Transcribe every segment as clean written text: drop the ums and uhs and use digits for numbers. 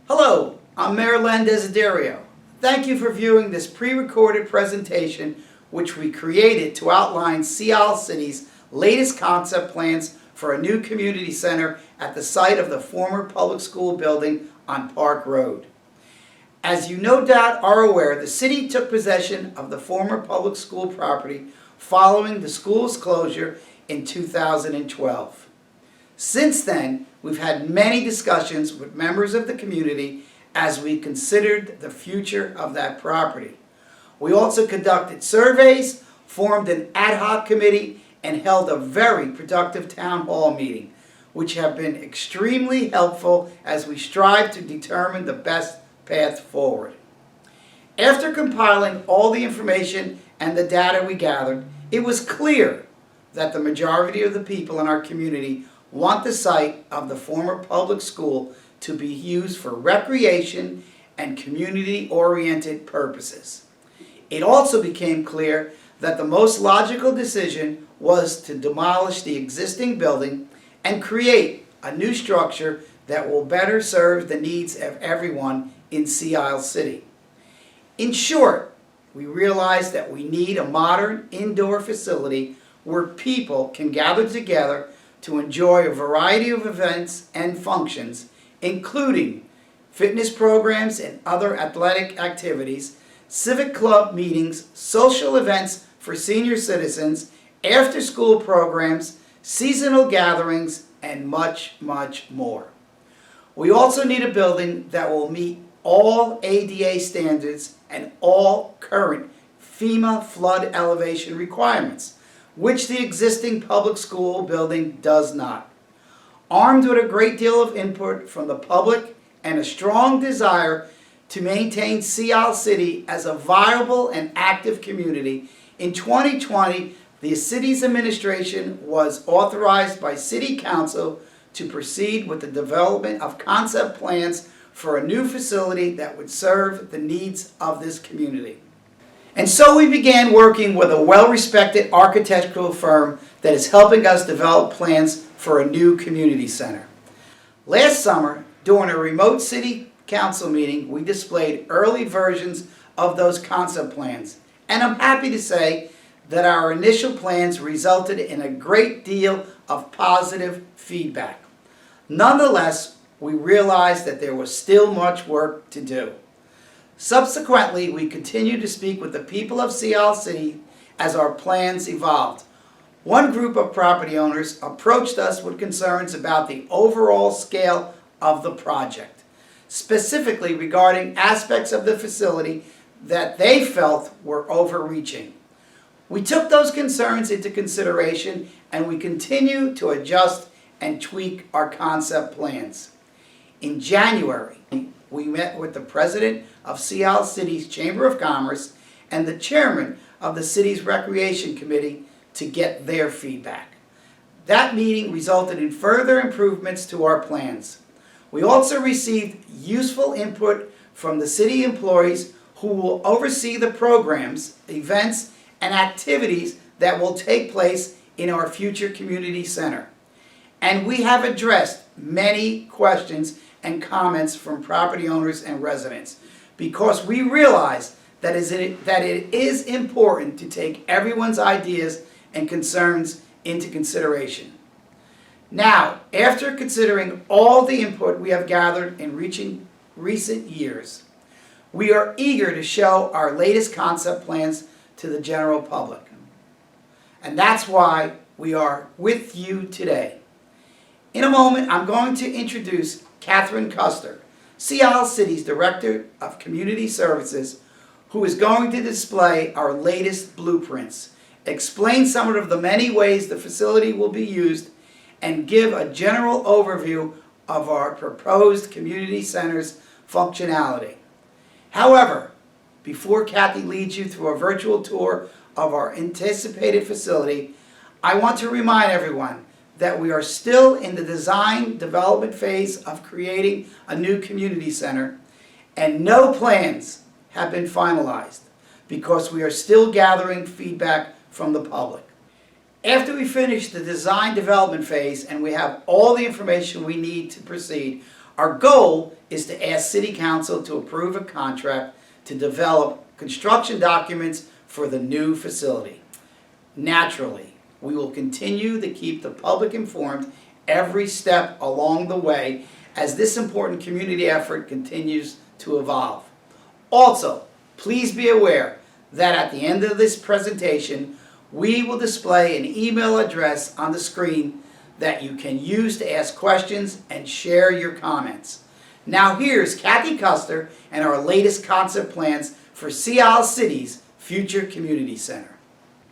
Hello, I'm Mayor Len Desiderio. Thank you for viewing this pre-recorded presentation which we created to outline Sea Isle City's latest concept plans for a new community center at the site of the former public school building on Park Road. As you no doubt are aware, the city took possession of the former public school property following the school's closure in 2012. Since then, we've had many discussions with members of the community as we considered the future of that property. We also conducted surveys, formed an ad hoc committee, and held a very productive town hall meeting, which have been extremely helpful as we strive to determine the best path forward. After compiling all the information and the data we gathered, it was clear that the majority of the people in our community want the site of the former public school to be used for recreation and community-oriented purposes. It also became clear that the most logical decision was to demolish the existing building and create a new structure that will better serve the needs of everyone in Sea Isle City. In short, we realized that we need a modern indoor facility where people can gather together to enjoy a variety of events and functions, including fitness programs and other athletic activities, civic club meetings, social events for senior citizens, after-school programs, seasonal gatherings, and much, much more. We also need a building that will meet all ADA standards and all current FEMA flood elevation requirements, which the existing public school building does not. Armed with a great deal of input from the public and a strong desire to maintain Sea Isle City as a viable and active community, in 2020, the city's administration was authorized by City Council to proceed with the development of concept plans for a new facility that would serve the needs of this community. And so we began working with a well-respected architectural firm that is helping us develop plans for a new community center. Last summer, during a remote city council meeting, we displayed early versions of those concept plans. And I'm happy to say that our initial plans resulted in a great deal of positive feedback. Nonetheless, we realized that there was still much work to do. Subsequently, we continued to speak with the people of Sea Isle City as our plans evolved. One group of property owners approached us with concerns about the overall scale of the project, specifically regarding aspects of the facility that they felt were overreaching. We took those concerns into consideration and we continue to adjust and tweak our concept plans. In January, we met with the president of Sea Isle City's Chamber of Commerce and the chairman of the city's Recreation Committee to get their feedback. That meeting resulted in further improvements to our plans. We also received useful input from the city employees who will oversee the programs, events, and activities that will take place in our future community center. And we have addressed many questions and comments from property owners and residents because we realize that it is important to take everyone's ideas and concerns into consideration. Now, after considering all the input we have gathered in recent years, we are eager to show our latest concept plans to the general public. And that's why we are with you today. In a moment, I'm going to introduce Catherine Custer, Sea Isle City's Director of Community Services, who is going to display our latest blueprints, explain some of the many ways the facility will be used, and give a general overview of our proposed community center's functionality. However, before Kathy leads you through a virtual tour of our anticipated facility, I want to remind everyone that we are still in the design development phase of creating a new community center, and no plans have been finalized because we are still gathering feedback from the public. After we finish the design development phase and we have all the information we need to proceed, Our goal is to ask City Council to approve a contract to develop construction documents for the new facility. Naturally, we will continue to keep the public informed every step along the way as this important community effort continues to evolve. Also, please be aware that at the end of this presentation, we will display an email address on the screen that you can use to ask questions and share your comments. Now here's Kathy Custer and our latest concept plans for Sea Isle City's future community center.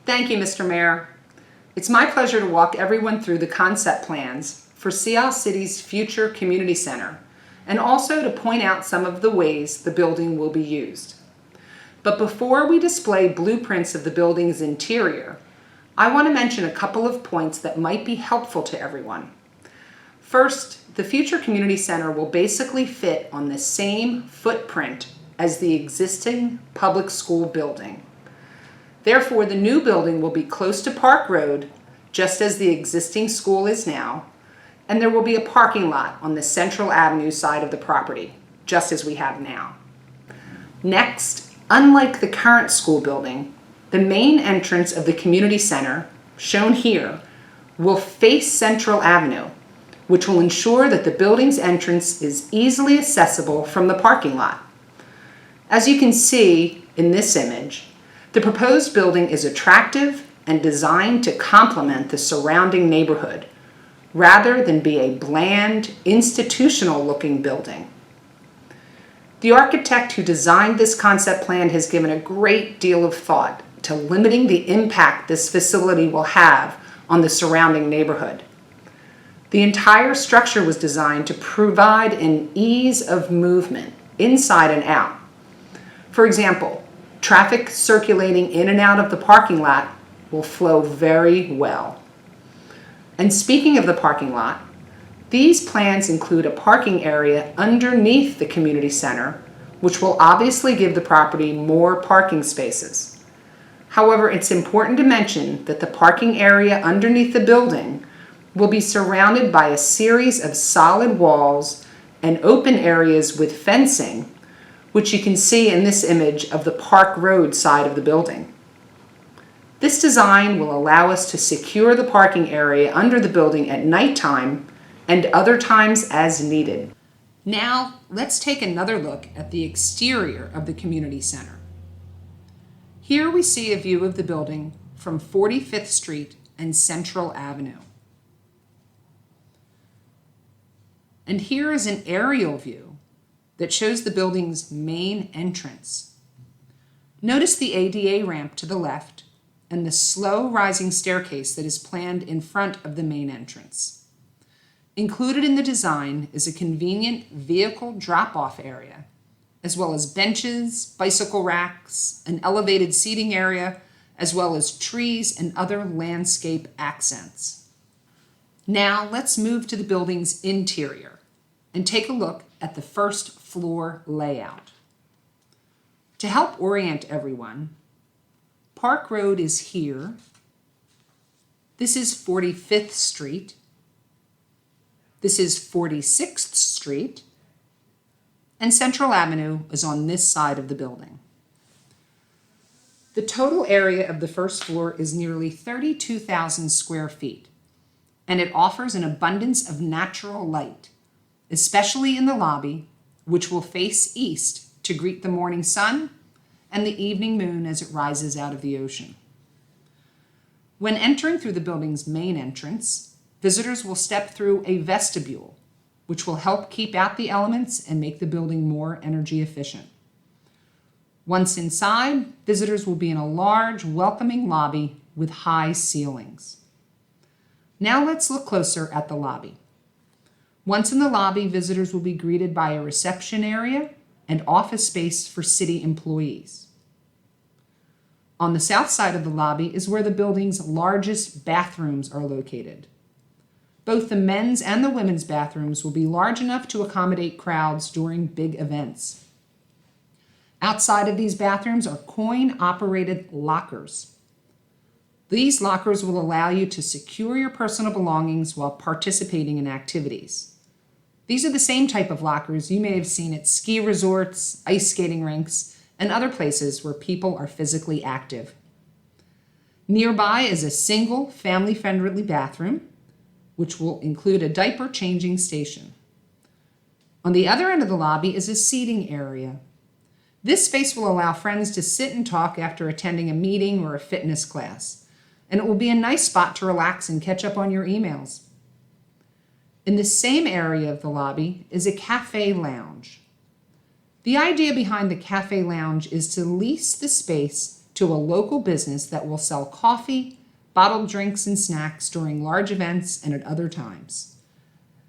Thank you, Mr. Mayor. It's my pleasure to walk everyone through the concept plans for Sea Isle City's future community center, and also to point out some of the ways the building will be used. But before we display blueprints of the building's interior, I want to mention a couple of points that might be helpful to everyone. First, the future community center will basically fit on the same footprint as the existing public school building. Therefore, the new building will be close to Park Road, just as the existing school is now, and there will be a parking lot on the Central Avenue side of the property, just as we have now. Next, unlike the current school building, the main entrance of the community center, shown here, will face Central Avenue, which will ensure that the building's entrance is easily accessible from the parking lot. As you can see in this image, the proposed building is attractive and designed to complement the surrounding neighborhood, rather than be a bland, institutional-looking building. The architect who designed this concept plan has given a great deal of thought to limiting the impact this facility will have on the surrounding neighborhood. The entire structure was designed to provide an ease of movement inside and out. For example, traffic circulating in and out of the parking lot will flow very well. And speaking of the parking lot, these plans include a parking area underneath the community center, which will obviously give the property more parking spaces. However, it's important to mention that the parking area underneath the building will be surrounded by a series of solid walls and open areas with fencing, which you can see in this image of the Park Road side of the building. This design will allow us to secure the parking area under the building at nighttime and other times as needed. Now, let's take another look at the exterior of the community center. Here we see a view of the building from 45th Street and Central Avenue. And here is an aerial view that shows the building's main entrance. Notice the ADA ramp to the left and the slow rising staircase that is planned in front of the main entrance. Included in the design is a convenient vehicle drop-off area, as well as benches, bicycle racks, an elevated seating area, as well as trees and other landscape accents. Now let's move to the building's interior and take a look at the first floor layout. To help orient everyone, Park Road is here. This is 45th Street. This is 46th Street. And Central Avenue is on this side of the building. The total area of the first floor is nearly 32,000 square feet, and it offers an abundance of natural light, especially in the lobby, which will face east to greet the morning sun and the evening moon as it rises out of the ocean. When entering through the building's main entrance, visitors will step through a vestibule, which will help keep out the elements and make the building more energy efficient. Once inside, visitors will be in a large, welcoming lobby with high ceilings. Now let's look closer at the lobby. Once in the lobby, visitors will be greeted by a reception area and office space for city employees. On the south side of the lobby is where the building's largest bathrooms are located. Both the men's and the women's bathrooms will be large enough to accommodate crowds during big events. Outside of these bathrooms are coin-operated lockers. These lockers will allow you to secure your personal belongings while participating in activities. These are the same type of lockers you may have seen at ski resorts, ice skating rinks, and other places where people are physically active. Nearby is a single family-friendly bathroom, which will include a diaper changing station. On the other end of the lobby is a seating area. This space will allow friends to sit and talk after attending a meeting or a fitness class, and it will be a nice spot to relax and catch up on your emails. In the same area of the lobby is a cafe lounge. The idea behind the cafe lounge is to lease the space to a local business that will sell coffee, bottled drinks, and snacks during large events and at other times.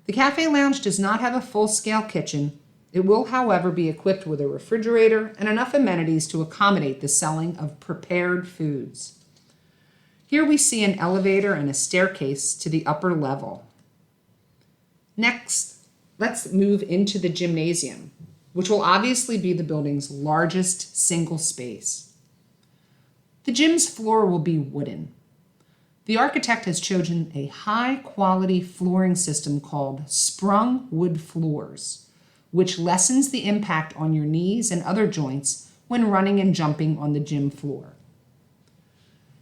The cafe lounge does not have a full-scale kitchen. It will, however, be equipped with a refrigerator and enough amenities to accommodate the selling of prepared foods. Here we see an elevator and a staircase to the upper level. Next, let's move into the gymnasium, which will obviously be the building's largest single space. The gym's floor will be wooden. The architect has chosen a high-quality flooring system called sprung wood floors, which lessens the impact on your knees and other joints when running and jumping on the gym floor.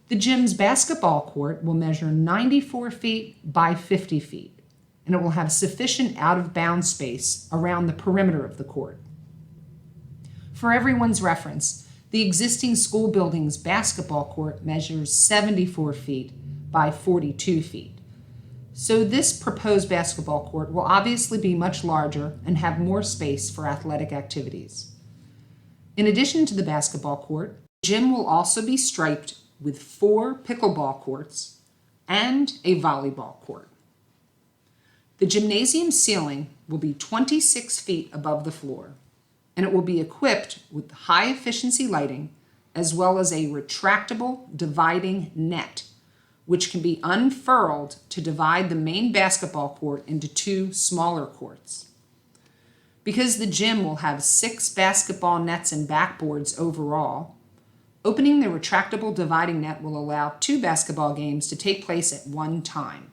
The gym's basketball court will measure 94 feet by 50 feet, and it will have sufficient out-of-bounds space around the perimeter of the court. For everyone's reference, the existing school building's basketball court measures 74 feet by 42 feet. So this proposed basketball court will obviously be much larger and have more space for athletic activities. In addition to the basketball court, the gym will also be striped with 4 pickleball courts and a volleyball court. The gymnasium ceiling will be 26 feet above the floor, and it will be equipped with high-efficiency lighting as well as a retractable dividing net, which can be unfurled to divide the main basketball court into 2 smaller courts. Because the gym will have 6 basketball nets and backboards overall, opening the retractable dividing net will allow 2 basketball games to take place at one time.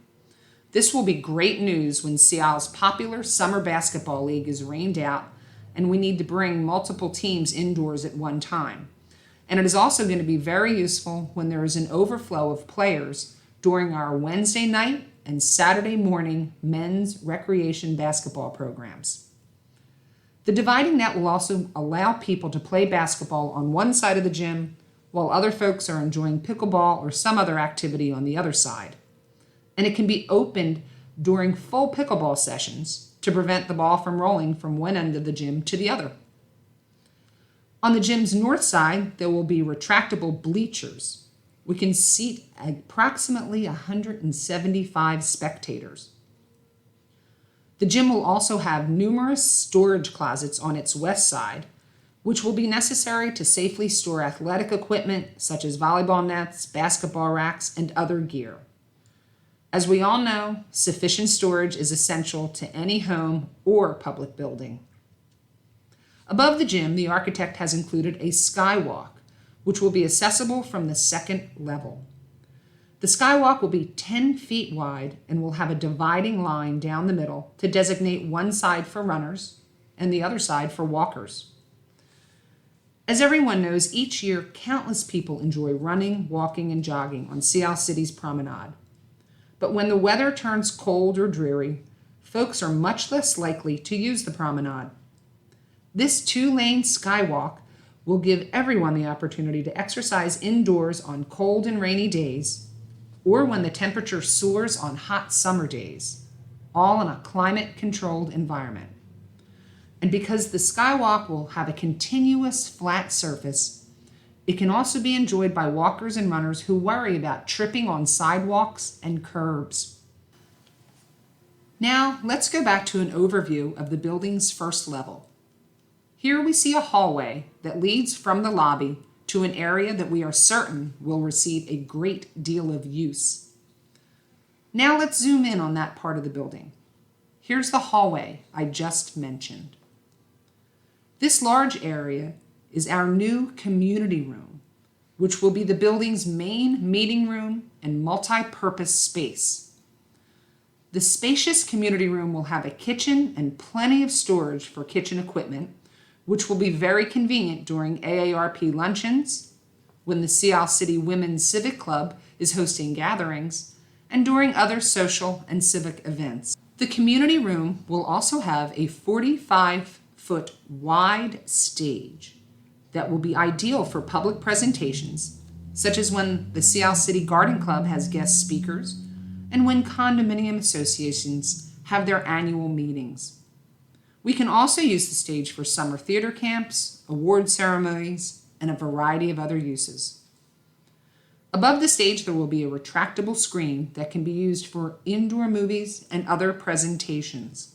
This will be great news when Seattle's popular summer basketball league is rained out and we need to bring multiple teams indoors at one time. And it is also going to be very useful when there is an overflow of players during our Wednesday night and Saturday morning men's recreation basketball programs. The dividing net will also allow people to play basketball on one side of the gym while other folks are enjoying pickleball or some other activity on the other side. And it can be opened during full pickleball sessions to prevent the ball from rolling from one end of the gym to the other. On the gym's north side, there will be retractable bleachers. We can seat approximately 175 spectators. The gym will also have numerous storage closets on its west side, which will be necessary to safely store athletic equipment such as volleyball nets, basketball racks, and other gear. As we all know, sufficient storage is essential to any home or public building. Above the gym, the architect has included a skywalk, which will be accessible from the second level. The skywalk will be 10 feet wide and will have a dividing line down the middle to designate one side for runners and the other side for walkers. As everyone knows, each year countless people enjoy running, walking, and jogging on Seattle City's promenade. But when the weather turns cold or dreary, folks are much less likely to use the promenade. This 2-lane skywalk will give everyone the opportunity to exercise indoors on cold and rainy days, or when the temperature soars on hot summer days, all in a climate-controlled environment. And because the skywalk will have a continuous flat surface, it can also be enjoyed by walkers and runners who worry about tripping on sidewalks and curbs. Now, let's go back to an overview of the building's first level. Here we see a hallway that leads from the lobby to an area that we are certain will receive a great deal of use. Now let's zoom in on that part of the building. Here's the hallway I just mentioned. This large area is our new community room, which will be the building's main meeting room and multi-purpose space. The spacious community room will have a kitchen and plenty of storage for kitchen equipment, which will be very convenient during AARP luncheons, when the Sea City Women's Civic Club is hosting gatherings, and during other social and civic events. The community room will also have a 45-foot wide stage that will be ideal for public presentations, such as when the Sea City Garden Club has guest speakers and when condominium associations have their annual meetings. We can also use the stage for summer theater camps, award ceremonies, and a variety of other uses. Above the stage, there will be a retractable screen that can be used for indoor movies and other presentations.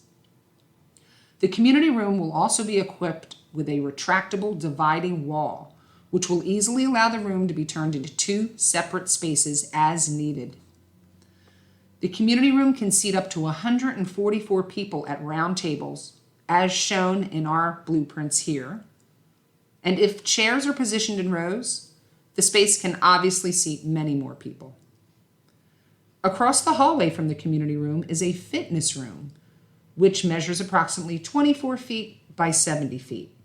The community room will also be equipped with a retractable dividing wall, which will easily allow the room to be turned into two separate spaces as needed. The community room can seat up to 144 people at round tables, as shown in our blueprints here. And if chairs are positioned in rows, the space can obviously seat many more people. Across the hallway from the community room is a fitness room, which measures approximately 24 feet by 70 feet.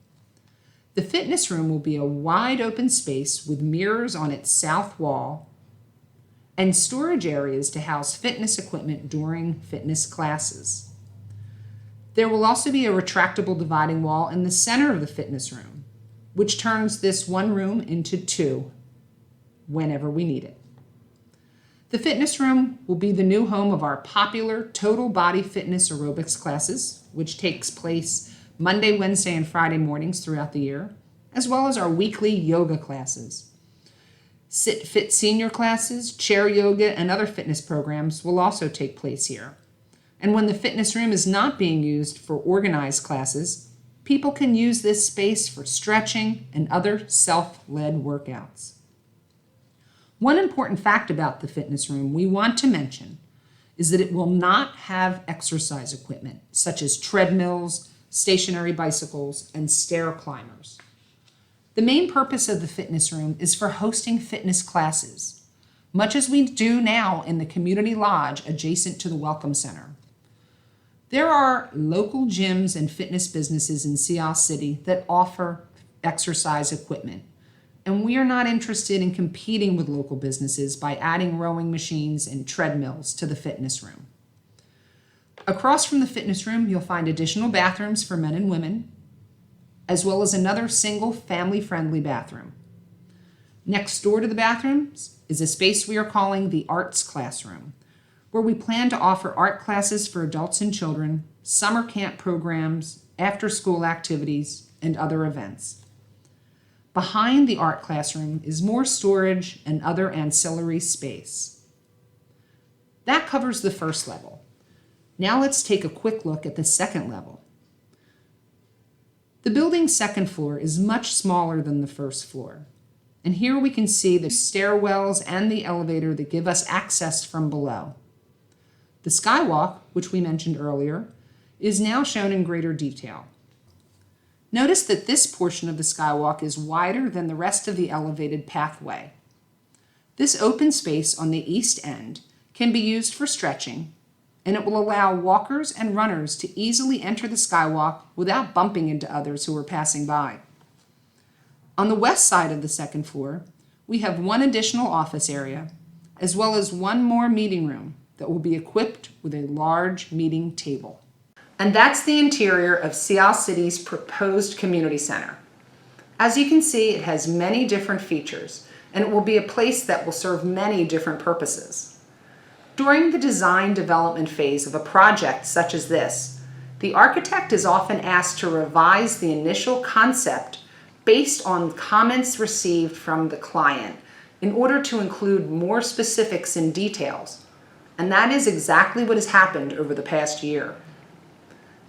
The fitness room will be a wide open space with mirrors on its south wall and storage areas to house fitness equipment during fitness classes. There will also be a retractable dividing wall in the center of the fitness room, which turns this one room into two whenever we need it. The fitness room will be the new home of our popular total body fitness aerobics classes, which takes place Monday, Wednesday, and Friday mornings throughout the year, as well as our weekly yoga classes. Sit Fit senior classes, chair yoga, and other fitness programs will also take place here. And when the fitness room is not being used for organized classes, people can use this space for stretching and other self-led workouts. One important fact about the fitness room we want to mention is that it will not have exercise equipment, such as treadmills, stationary bicycles, and stair climbers. The main purpose of the fitness room is for hosting fitness classes, much as we do now in the community lodge adjacent to the Welcome Center. There are local gyms and fitness businesses in Sea City that offer exercise equipment, and we are not interested in competing with local businesses by adding rowing machines and treadmills to the fitness room. Across from the fitness room, you'll find additional bathrooms for men and women, as well as another single family-friendly bathroom. Next door to the bathrooms is a space we are calling the Arts Classroom, where we plan to offer art classes for adults and children, summer camp programs, after-school activities, and other events. Behind the art classroom is more storage and other ancillary space. That covers the first level. Now let's take a quick look at the second level. The building's second floor is much smaller than the first floor. And here we can see the stairwells and the elevator that give us access from below. The Skywalk, which we mentioned earlier, is now shown in greater detail. Notice that this portion of the Skywalk is wider than the rest of the elevated pathway. This open space on the east end can be used for stretching, and it will allow walkers and runners to easily enter the Skywalk without bumping into others who are passing by. On the west side of the second floor, we have one additional office area, as well as one more meeting room that will be equipped with a large meeting table. And that's the interior of Sea City's proposed community center. As you can see, it has many different features, and it will be a place that will serve many different purposes. During the design development phase of a project such as this, the architect is often asked to revise the initial concept based on comments received from the client in order to include more specifics and details, and that is exactly what has happened over the past year.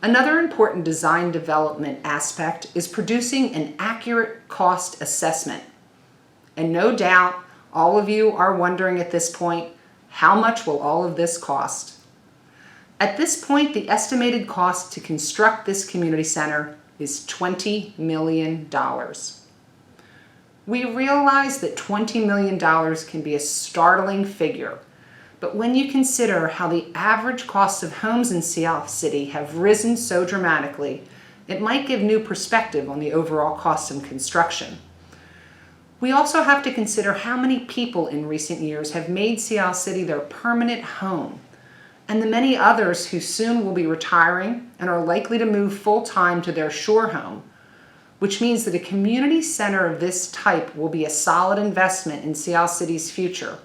Another important design development aspect is producing an accurate cost assessment. And no doubt, all of you are wondering at this point, how much will all of this cost? At this point, the estimated cost to construct this community center is $20 million. We realize that $20 million can be a startling figure, But when you consider how the average cost of homes in Seattle City have risen so dramatically, it might give new perspective on the overall cost of construction. We also have to consider how many people in recent years have made Seattle City their permanent home, and the many others who soon will be retiring and are likely to move full-time to their shore home, which means that a community center of this type will be a solid investment in Seattle City's future,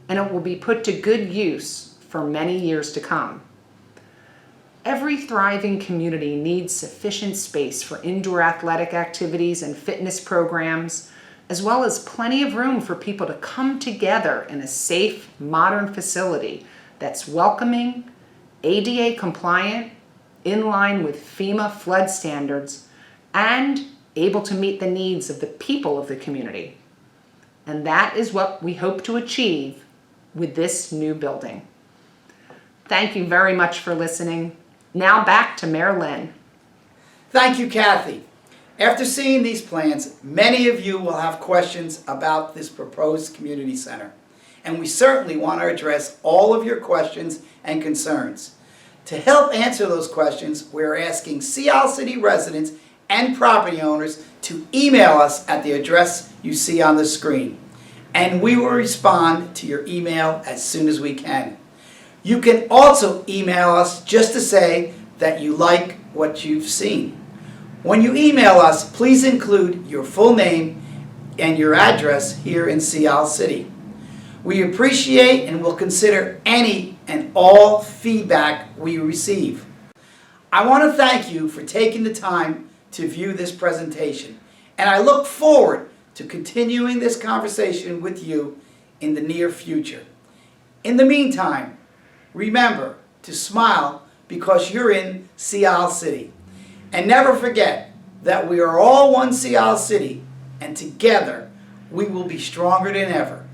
and it will be put to good use for many years to come. Every thriving community needs sufficient space for indoor athletic activities and fitness programs, as well as plenty of room for people to come together in a safe, modern facility that's welcoming, ADA compliant, in line with FEMA flood standards, and able to meet the needs of the people of the community. And that is what we hope to achieve with this new building. Thank you very much for listening. Now back to Mayor Lynn. Thank you, Kathy. After seeing these plans, many of you will have questions about this proposed community center, and we certainly want to address all of your questions and concerns. To help answer those questions, we're asking Seattle City residents and property owners to email us at the address you see on the screen, and we will respond to your email as soon as we can. You can also email us just to say that you like what you've seen. When you email us, please include your full name and your address here in Seattle City. We appreciate and will consider any and all feedback we receive. I want to thank you for taking the time to view this presentation, and I look forward to continuing this conversation with you in the near future. In the meantime, remember to smile because you're in Seattle City. And never forget that we are all one Seattle City, and together we will be stronger than ever.